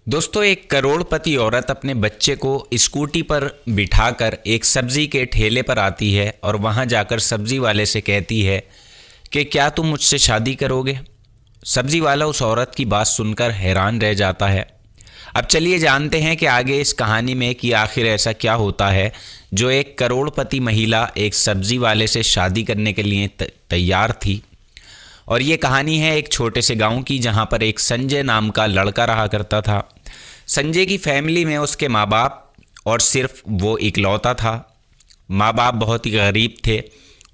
दोस्तों, एक करोड़पति औरत अपने बच्चे को स्कूटी पर बिठाकर एक सब्जी के ठेले पर आती है और वहां जाकर सब्जी वाले से कहती है कि क्या तुम मुझसे शादी करोगे। सब्जी वाला उस औरत की बात सुनकर हैरान रह जाता है। अब चलिए जानते हैं कि आगे इस कहानी में कि आखिर ऐसा क्या होता है जो एक करोड़पति महिला एक सब्जी वाले से शादी करने के लिए तैयार थी। और ये कहानी है एक छोटे से गांव की, जहां पर एक संजय नाम का लड़का रहा करता था। संजय की फैमिली में उसके माँ बाप और सिर्फ वो इकलौता था। माँ बाप बहुत ही गरीब थे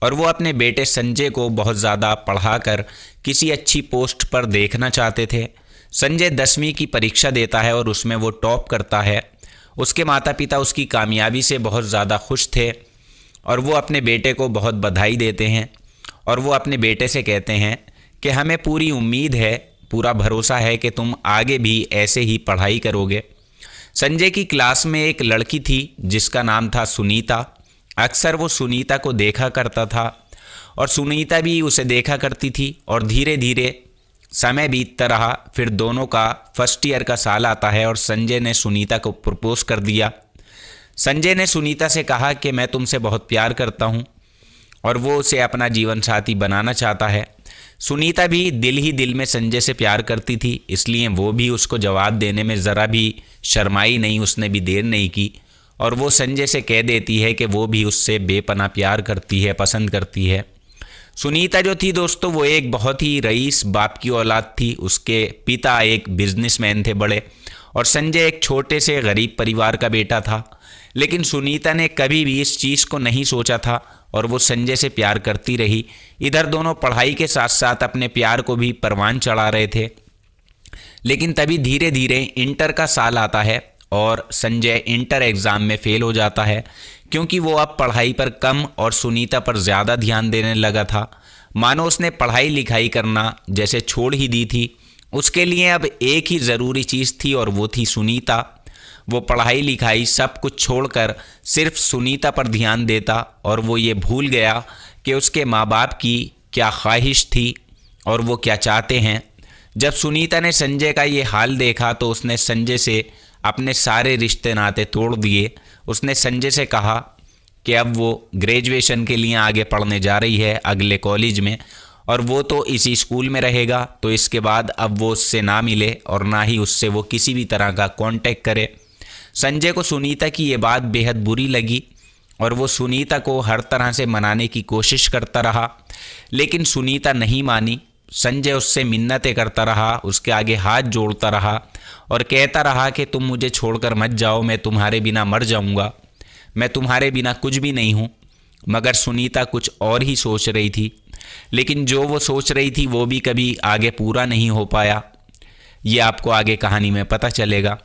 और वो अपने बेटे संजय को बहुत ज़्यादा पढ़ाकर किसी अच्छी पोस्ट पर देखना चाहते थे। संजय 10वीं की परीक्षा देता है और उसमें वो टॉप करता है। उसके माता पिता उसकी कामयाबी से बहुत ज़्यादा खुश थे और वो अपने बेटे को बहुत बधाई देते हैं। और वो अपने बेटे से कहते हैं कि हमें पूरी उम्मीद है, पूरा भरोसा है कि तुम आगे भी ऐसे ही पढ़ाई करोगे। संजय की क्लास में एक लड़की थी जिसका नाम था सुनीता। अक्सर वो सुनीता को देखा करता था और सुनीता भी उसे देखा करती थी। और धीरे धीरे समय बीतता रहा। फिर दोनों का फर्स्ट ईयर का साल आता है और संजय ने सुनीता को प्रपोज कर दिया। संजय ने सुनीता से कहा कि मैं तुमसे बहुत प्यार करता हूँ और वो उसे अपना जीवन साथी बनाना चाहता है। सुनीता भी दिल ही दिल में संजय से प्यार करती थी, इसलिए वो भी उसको जवाब देने में ज़रा भी शर्माई नहीं, उसने भी देर नहीं की और वो संजय से कह देती है कि वो भी उससे बेपनाह प्यार करती है, पसंद करती है। सुनीता जो थी दोस्तों, वो एक बहुत ही रईस बाप की औलाद थी। उसके पिता एक बिजनेसमैन थे बड़े और संजय एक छोटे से गरीब परिवार का बेटा था। लेकिन सुनीता ने कभी भी इस चीज़ को नहीं सोचा था और वो संजय से प्यार करती रही। इधर दोनों पढ़ाई के साथ साथ अपने प्यार को भी परवान चढ़ा रहे थे। लेकिन तभी धीरे धीरे इंटर का साल आता है और संजय इंटर एग्ज़ाम में फ़ेल हो जाता है, क्योंकि वो अब पढ़ाई पर कम और सुनीता पर ज़्यादा ध्यान देने लगा था। मानो उसने पढ़ाई लिखाई करना जैसे छोड़ ही दी थी। उसके लिए अब एक ही ज़रूरी चीज़ थी और वो थी सुनीता। वो पढ़ाई लिखाई सब कुछ छोड़कर सिर्फ सुनीता पर ध्यान देता और वो ये भूल गया कि उसके माँ बाप की क्या ख्वाहिश थी और वो क्या चाहते हैं। जब सुनीता ने संजय का ये हाल देखा तो उसने संजय से अपने सारे रिश्ते नाते तोड़ दिए। उसने संजय से कहा कि अब वो ग्रेजुएशन के लिए आगे पढ़ने जा रही है अगले कॉलेज में, और वो तो इसी स्कूल में रहेगा, तो इसके बाद अब वो उससे ना मिले और ना ही उससे वो किसी भी तरह का कांटेक्ट करे। संजय को सुनीता की ये बात बेहद बुरी लगी और वो सुनीता को हर तरह से मनाने की कोशिश करता रहा, लेकिन सुनीता नहीं मानी। संजय उससे मिन्नतें करता रहा, उसके आगे हाथ जोड़ता रहा और कहता रहा कि तुम मुझे छोड़कर मत जाओ, मैं तुम्हारे बिना मर जाऊंगा, मैं तुम्हारे बिना कुछ भी नहीं हूँ। मगर सुनीता कुछ और ही सोच रही थी, लेकिन जो वो सोच रही थी वो भी कभी आगे पूरा नहीं हो पाया। ये आपको आगे कहानी में पता चलेगा।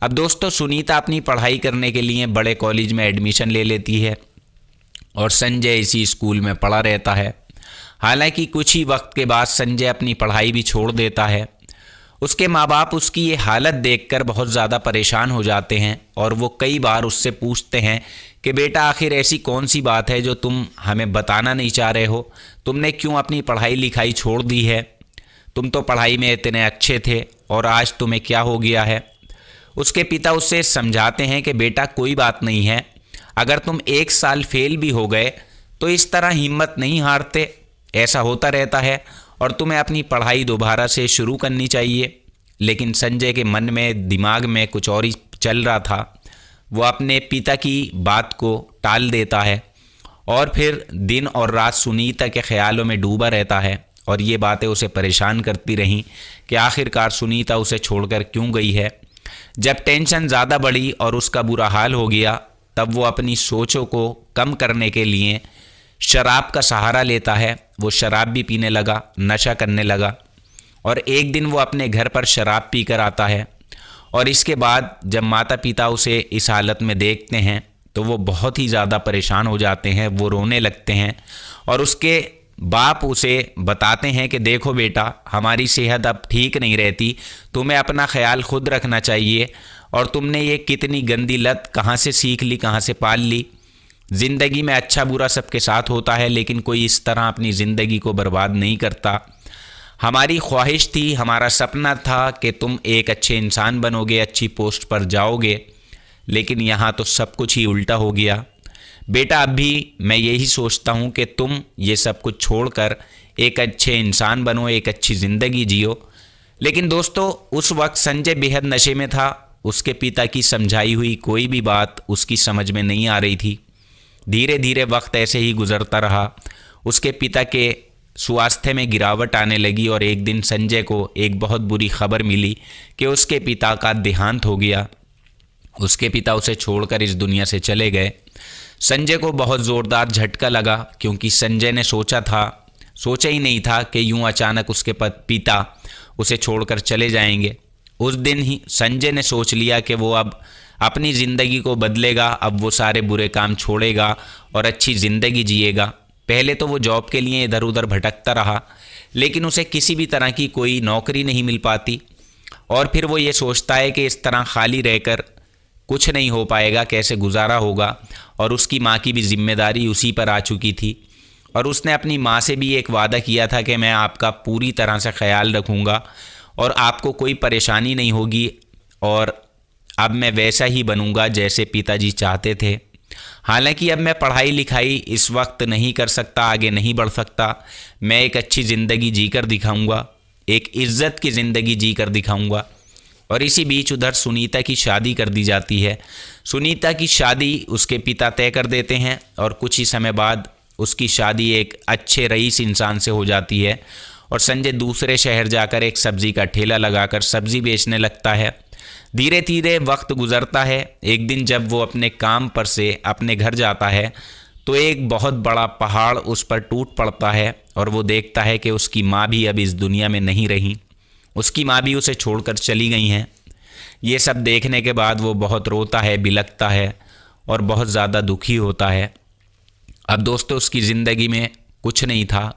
अब दोस्तों, सुनीता अपनी पढ़ाई करने के लिए बड़े कॉलेज में एडमिशन ले लेती है और संजय इसी स्कूल में पढ़ा रहता है। हालांकि कुछ ही वक्त के बाद संजय अपनी पढ़ाई भी छोड़ देता है। उसके माँ बाप उसकी ये हालत देखकर बहुत ज़्यादा परेशान हो जाते हैं और वो कई बार उससे पूछते हैं कि बेटा, आखिर ऐसी कौन सी बात है जो तुम हमें बताना नहीं चाह रहे हो? तुमने क्यों अपनी पढ़ाई लिखाई छोड़ दी है? तुम तो पढ़ाई में इतने अच्छे थे और आज तुम्हें क्या हो गया है? उसके पिता उससे समझाते हैं कि बेटा, कोई बात नहीं है, अगर तुम एक साल फेल भी हो गए तो इस तरह हिम्मत नहीं हारते, ऐसा होता रहता है और तुम्हें अपनी पढ़ाई दोबारा से शुरू करनी चाहिए। लेकिन संजय के मन में, दिमाग में कुछ और ही चल रहा था। वो अपने पिता की बात को टाल देता है और फिर दिन और रात सुनीता के ख्यालों में डूबा रहता है और ये बातें उसे परेशान करती रहीं कि आखिरकार सुनीता उसे छोड़कर क्यों गई है। जब टेंशन ज़्यादा बढ़ी और उसका बुरा हाल हो गया, तब वो अपनी सोचों को कम करने के लिए शराब का सहारा लेता है। वो शराब भी पीने लगा, नशा करने लगा और एक दिन वो अपने घर पर शराब पी कर आता है। और इसके बाद जब माता पिता उसे इस हालत में देखते हैं तो वो बहुत ही ज़्यादा परेशान हो जाते हैं, वो रोने लगते हैं और उसके बाप उसे बताते हैं कि देखो बेटा, हमारी सेहत अब ठीक नहीं रहती, तुम्हें अपना ख्याल खुद रखना चाहिए और तुमने ये कितनी गंदी लत कहाँ से सीख ली, कहाँ से पाल ली। ज़िंदगी में अच्छा बुरा सबके साथ होता है, लेकिन कोई इस तरह अपनी ज़िंदगी को बर्बाद नहीं करता। हमारी ख्वाहिश थी, हमारा सपना था कि तुम एक अच्छे इंसान बनोगे, अच्छी पोस्ट पर जाओगे, लेकिन यहाँ तो सब कुछ ही उल्टा हो गया। बेटा अब भी मैं यही सोचता हूँ कि तुम ये सब कुछ छोड़कर एक अच्छे इंसान बनो, एक अच्छी ज़िंदगी जियो। लेकिन दोस्तों उस वक्त संजय बेहद नशे में था। उसके पिता की समझाई हुई कोई भी बात उसकी समझ में नहीं आ रही थी। धीरे धीरे वक्त ऐसे ही गुजरता रहा। उसके पिता के स्वास्थ्य में गिरावट आने लगी और एक दिन संजय को एक बहुत बुरी खबर मिली कि उसके पिता का देहांत हो गया। उसके पिता उसे छोड़कर इस दुनिया से चले गए। संजय को बहुत ज़ोरदार झटका लगा, क्योंकि संजय ने सोचा ही नहीं था कि यूं अचानक उसके पिता उसे छोड़कर चले जाएंगे। उस दिन ही संजय ने सोच लिया कि वो अब अपनी ज़िंदगी को बदलेगा, अब वो सारे बुरे काम छोड़ेगा और अच्छी ज़िंदगी जिएगा। पहले तो वो जॉब के लिए इधर उधर भटकता रहा, लेकिन उसे किसी भी तरह की कोई नौकरी नहीं मिल पाती। और फिर वो ये सोचता है कि इस तरह खाली रहकर कुछ नहीं हो पाएगा, कैसे गुजारा होगा। और उसकी माँ की भी जिम्मेदारी उसी पर आ चुकी थी, और उसने अपनी माँ से भी एक वादा किया था कि मैं आपका पूरी तरह से ख्याल रखूँगा और आपको कोई परेशानी नहीं होगी, और अब मैं वैसा ही बनूंगा जैसे पिताजी चाहते थे। हालांकि अब मैं पढ़ाई लिखाई इस वक्त नहीं कर सकता, आगे नहीं बढ़ सकता। मैं एक अच्छी ज़िंदगी जीकर दिखाऊंगा, एक इज़्ज़त की ज़िंदगी जीकर दिखाऊंगा। और इसी बीच उधर सुनीता की शादी कर दी जाती है। सुनीता की शादी उसके पिता तय कर देते हैं और कुछ ही समय बाद उसकी शादी एक अच्छे रईस इंसान से हो जाती है और संजय दूसरे शहर जाकर एक सब्ज़ी का ठेला लगाकर सब्ज़ी बेचने लगता है। धीरे धीरे वक्त गुजरता है। एक दिन जब वो अपने काम पर से अपने घर जाता है तो एक बहुत बड़ा पहाड़ उस पर टूट पड़ता है और वो देखता है कि उसकी माँ भी अब इस दुनिया में नहीं रही। उसकी माँ भी उसे छोड़कर चली गई हैं। ये सब देखने के बाद वो बहुत रोता है, बिलखता है और बहुत ज़्यादा दुखी होता है। अब दोस्तों उसकी ज़िंदगी में कुछ नहीं था,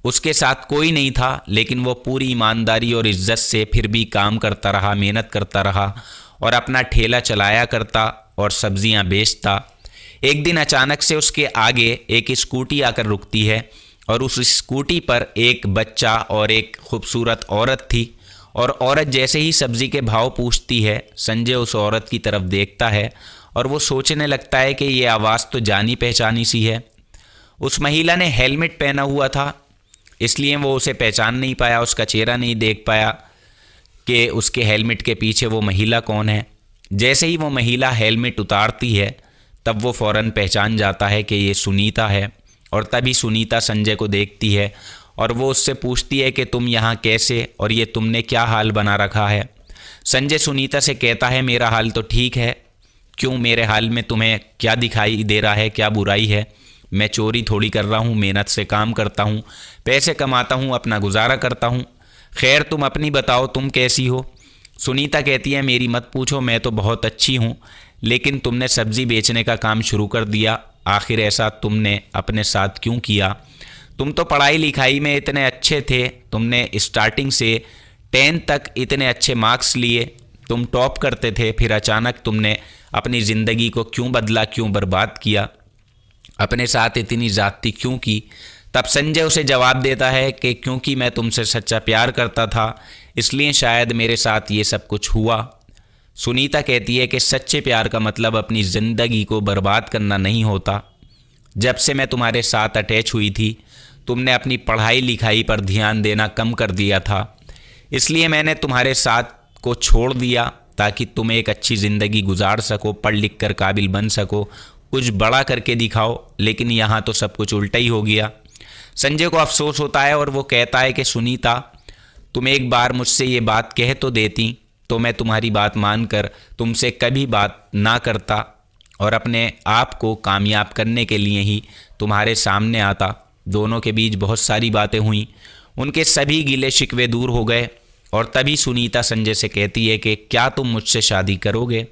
उसके साथ कोई नहीं था, लेकिन वो पूरी ईमानदारी और इज्जत से फिर भी काम करता रहा, मेहनत करता रहा और अपना ठेला चलाया करता और सब्जियां बेचता। एक दिन अचानक से उसके आगे एक स्कूटी आकर रुकती है और उस स्कूटी पर एक बच्चा और एक खूबसूरत औरत थी। और औरत जैसे ही सब्ज़ी के भाव पूछती है, संजय उस औरत की तरफ देखता है और वो सोचने लगता है कि ये आवाज़ तो जानी पहचानी सी है। उस महिला ने हेलमेट पहना हुआ था, इसलिए वो उसे पहचान नहीं पाया, उसका चेहरा नहीं देख पाया कि उसके हेलमेट के पीछे वो महिला कौन है। जैसे ही वो महिला हेलमेट उतारती है तब वो फ़ौरन पहचान जाता है कि ये सुनीता है। और तभी सुनीता संजय को देखती है और वो उससे पूछती है कि तुम यहाँ कैसे और ये तुमने क्या हाल बना रखा है। संजय सुनीता से कहता है मेरा हाल तो ठीक है, क्यों मेरे हाल में तुम्हें क्या दिखाई दे रहा है, क्या बुराई है? मैं चोरी थोड़ी कर रहा हूँ, मेहनत से काम करता हूँ, पैसे कमाता हूँ, अपना गुजारा करता हूँ। खैर तुम अपनी बताओ, तुम कैसी हो? सुनीता कहती है मेरी मत पूछो, मैं तो बहुत अच्छी हूँ, लेकिन तुमने सब्ज़ी बेचने का काम शुरू कर दिया, आखिर ऐसा तुमने अपने साथ क्यों किया? तुम तो पढ़ाई लिखाई में इतने अच्छे थे, तुमने स्टार्टिंग से 10 तक इतने अच्छे मार्क्स लिए, तुम टॉप करते थे, फिर अचानक तुमने अपनी ज़िंदगी को क्यों बदला, क्यों बर्बाद किया, अपने साथ इतनी ज़्यादती क्यों की? तब संजय उसे जवाब देता है कि क्योंकि मैं तुमसे सच्चा प्यार करता था, इसलिए शायद मेरे साथ ये सब कुछ हुआ। सुनीता कहती है कि सच्चे प्यार का मतलब अपनी ज़िंदगी को बर्बाद करना नहीं होता। जब से मैं तुम्हारे साथ अटैच हुई थी, तुमने अपनी पढ़ाई लिखाई पर ध्यान देना कम कर दिया था, इसलिए मैंने तुम्हारे साथ को छोड़ दिया ताकि तुम एक अच्छी ज़िंदगी गुजार सको, पढ़ लिख कर काबिल बन सको, कुछ बड़ा करके दिखाओ। लेकिन यहाँ तो सब कुछ उल्टा ही हो गया। संजय को अफसोस होता है और वो कहता है कि सुनीता तुम एक बार मुझसे ये बात कह तो देती तो मैं तुम्हारी बात मानकर तुमसे कभी बात ना करता और अपने आप को कामयाब करने के लिए ही तुम्हारे सामने आता। दोनों के बीच बहुत सारी बातें हुई, उनके सभी गिले शिकवे दूर हो गए। और तभी सुनीता संजय से कहती है कि क्या तुम मुझसे शादी करोगे?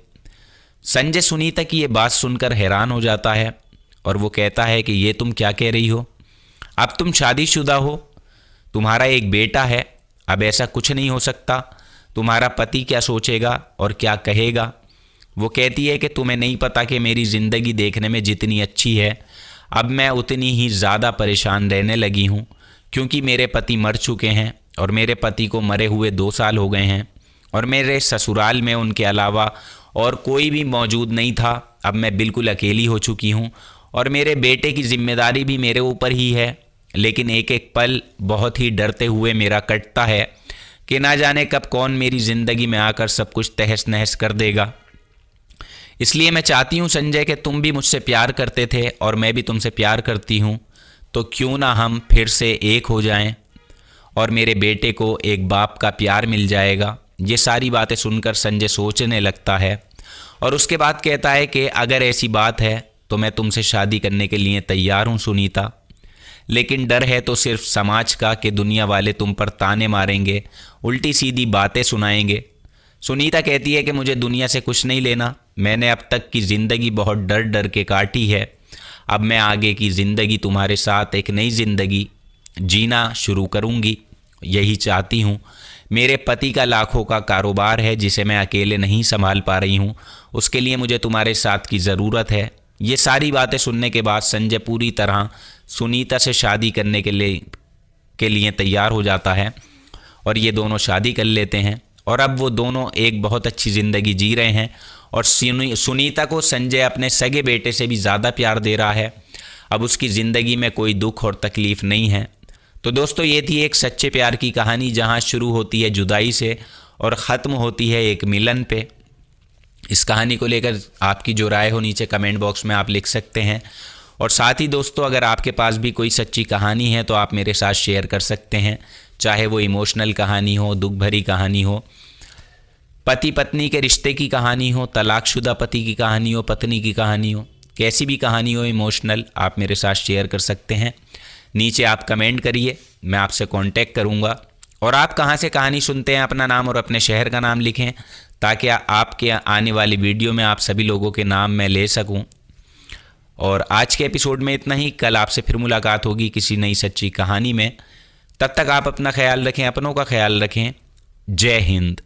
संजय सुनीता की ये बात सुनकर हैरान हो जाता है और वो कहता है कि ये तुम क्या कह रही हो? अब तुम शादीशुदा हो, तुम्हारा एक बेटा है, अब ऐसा कुछ नहीं हो सकता। तुम्हारा पति क्या सोचेगा और क्या कहेगा? वो कहती है कि तुम्हें नहीं पता कि मेरी ज़िंदगी देखने में जितनी अच्छी है, अब मैं उतनी ही ज़्यादा परेशान रहने लगी हूँ, क्योंकि मेरे पति मर चुके हैं और मेरे पति को मरे हुए 2 साल हो गए हैं और मेरे ससुराल में उनके अलावा और कोई भी मौजूद नहीं था। अब मैं बिल्कुल अकेली हो चुकी हूँ और मेरे बेटे की जिम्मेदारी भी मेरे ऊपर ही है। लेकिन एक एक पल बहुत ही डरते हुए मेरा कटता है कि ना जाने कब कौन मेरी ज़िंदगी में आकर सब कुछ तहस नहस कर देगा। इसलिए मैं चाहती हूँ संजय कि तुम भी मुझसे प्यार करते थे और मैं भी तुमसे प्यार करती हूँ, तो क्यों ना हम फिर से एक हो जाएं और मेरे बेटे को एक बाप का प्यार मिल जाएगा। ये सारी बातें सुनकर संजय सोचने लगता है और उसके बाद कहता है कि अगर ऐसी बात है तो मैं तुमसे शादी करने के लिए तैयार हूँ सुनीता, लेकिन डर है तो सिर्फ समाज का कि दुनिया वाले तुम पर ताने मारेंगे, उल्टी सीधी बातें सुनाएंगे। सुनीता कहती है कि मुझे दुनिया से कुछ नहीं लेना, मैंने अब तक की ज़िंदगी बहुत डर डर के काटी है। अब मैं आगे की ज़िंदगी तुम्हारे साथ एक नई ज़िंदगी जीना शुरू करूँगी, यही चाहती हूँ। मेरे पति का लाखों का कारोबार है जिसे मैं अकेले नहीं संभाल पा रही हूँ, उसके लिए मुझे तुम्हारे साथ की ज़रूरत है। ये सारी बातें सुनने के बाद संजय पूरी तरह सुनीता से शादी करने के लिए तैयार हो जाता है और ये दोनों शादी कर लेते हैं और अब वो दोनों एक बहुत अच्छी ज़िंदगी जी रहे हैं और सुनीता को संजय अपने सगे बेटे से भी ज़्यादा प्यार दे रहा है। अब उसकी ज़िंदगी में कोई दुख और तकलीफ़ नहीं है। तो दोस्तों, ये थी एक सच्चे प्यार की कहानी जहाँ शुरू होती है जुदाई से और ख़त्म होती है एक मिलन पे। इस कहानी को लेकर आपकी जो राय हो नीचे कमेंट बॉक्स में आप लिख सकते हैं। और साथ ही दोस्तों, अगर आपके पास भी कोई सच्ची कहानी है तो आप मेरे साथ शेयर कर सकते हैं, चाहे वो इमोशनल कहानी हो, दुख भरी कहानी हो, पति पत्नी के रिश्ते की कहानी हो, तलाकशुदा पति की कहानी हो, पत्नी की कहानी हो, कैसी भी कहानी हो इमोशनल, आप मेरे साथ शेयर कर सकते हैं। नीचे आप कमेंट करिए, मैं आपसे कांटेक्ट करूंगा। और आप कहां से कहानी सुनते हैं, अपना नाम और अपने शहर का नाम लिखें ताकि आपके आने वाली वीडियो में आप सभी लोगों के नाम मैं ले सकूं। और आज के एपिसोड में इतना ही। कल आपसे फिर मुलाकात होगी किसी नई सच्ची कहानी में। तब तक आप अपना ख्याल रखें, अपनों का ख्याल रखें। जय हिंद।